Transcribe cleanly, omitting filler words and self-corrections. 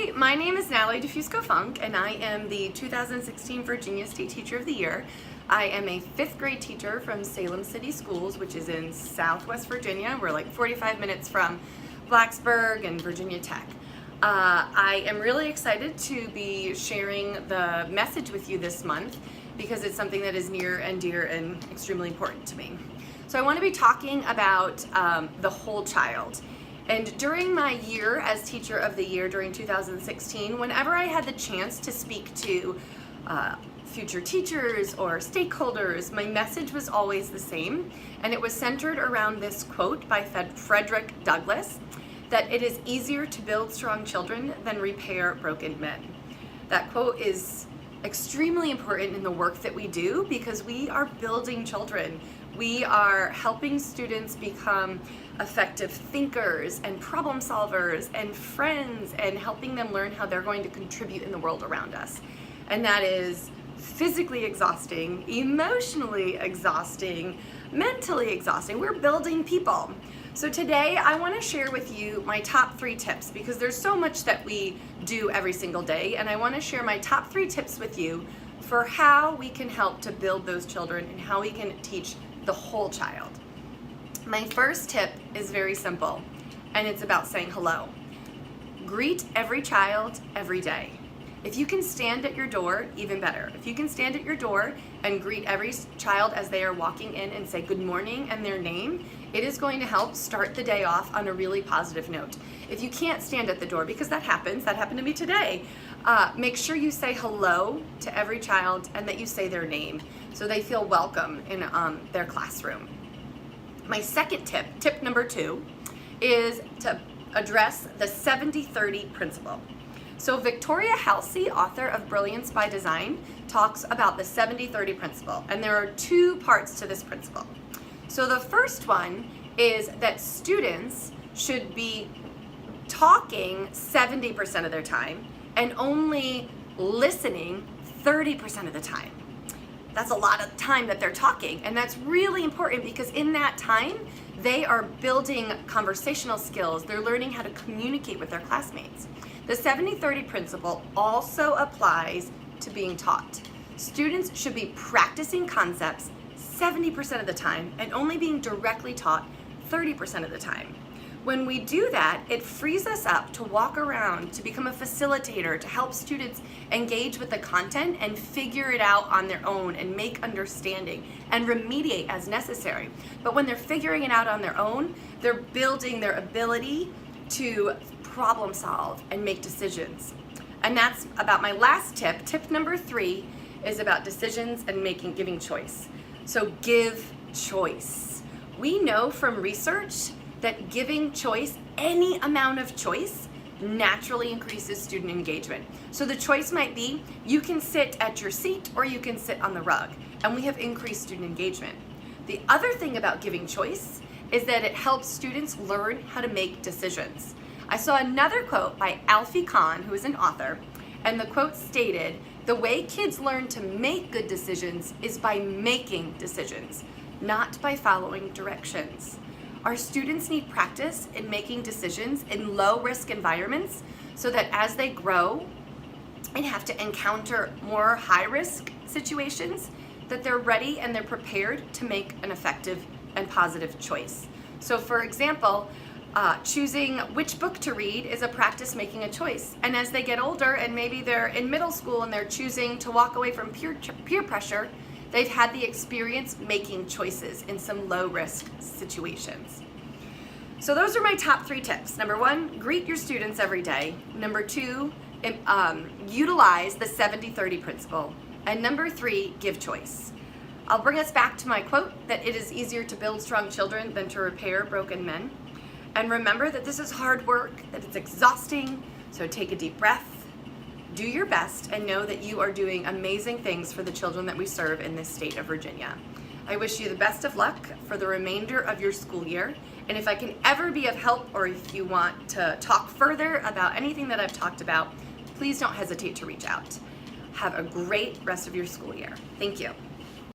Hi, my name is Natalie Diffusco-Funk, and I am the 2016 Virginia State Teacher of the Year. I am a 5th grade teacher from Salem City Schools, which is in Southwest Virginia. We're like 45 minutes from Blacksburg and Virginia Tech. I am really excited to be sharing the message with you this month because it's something that is near and dear and extremely important to me. So I want to be talking about the whole child. And during my year as Teacher of the Year during 2016, whenever I had the chance to speak to future teachers or stakeholders, my message was always the same, and it was centered around this quote by Frederick Douglass, that it is easier to build strong children than repair broken men. That quote is extremely important in the work that we do because we are building children. We are helping students become effective thinkers and problem solvers and friends, and helping them learn how they're going to contribute in the world around us. And that is physically exhausting, emotionally exhausting, mentally exhausting. We're building people. So today I want to share with you my top 3 tips, because there's so much that we do every single day, and I want to share my top 3 tips with you for how we can help to build those children and how we can teach the whole child. My first tip is very simple, and it's about saying hello. Greet every child every day. If you can stand at your door, even better. If you can stand at your door and greet every child as they are walking in and say good morning and their name, it is going to help start the day off on a really positive note. If you can't stand at the door, because that happened to me today, make sure you say hello to every child and that you say their name so they feel welcome in their classroom. My second tip, tip number 2, is to address the 70-30 principle. So Victoria Halsey, author of Brilliance by Design, talks about the 70-30 principle, and there are 2 parts to this principle. So the first one is that students should be talking 70% of their time and only listening 30% of the time. That's a lot of time that they're talking, and that's really important because in that time they are building conversational skills. They're learning how to communicate with their classmates. The 70-30 principle also applies to being taught. Students should be practicing concepts 70% of the time and only being directly taught 30% of the time. When we do that, it frees us up to walk around, to become a facilitator, to help students engage with the content and figure it out on their own and make understanding and remediate as necessary. But when they're figuring it out on their own, they're building their ability to problem solve and make decisions. And that's about my last tip. Tip number 3 is about decisions and giving choice. So give choice. We know from research that giving choice, any amount of choice, naturally increases student engagement. So the choice might be, you can sit at your seat or you can sit on the rug, and we have increased student engagement. The other thing about giving choice is that it helps students learn how to make decisions. I saw another quote by Alfie Kohn, who is an author, and the quote stated, "The way kids learn to make good decisions is by making decisions, not by following directions." Our students need practice in making decisions in low-risk environments so that as they grow and have to encounter more high-risk situations, that they're ready and they're prepared to make an effective and positive choice. So for example, choosing which book to read is a practice making a choice. And as they get older and maybe they're in middle school and they're choosing to walk away from peer pressure, they've had the experience making choices in some low-risk situations. So those are my top 3 tips. Number 1, greet your students every day. Number 2, utilize the 70-30 principle. And number 3, give choice. I'll bring us back to my quote that it is easier to build strong children than to repair broken men. And remember that this is hard work, that it's exhausting, so take a deep breath. Do your best and know that you are doing amazing things for the children that we serve in this state of Virginia. I wish you the best of luck for the remainder of your school year. And if I can ever be of help, or if you want to talk further about anything that I've talked about, please don't hesitate to reach out. Have a great rest of your school year. Thank you.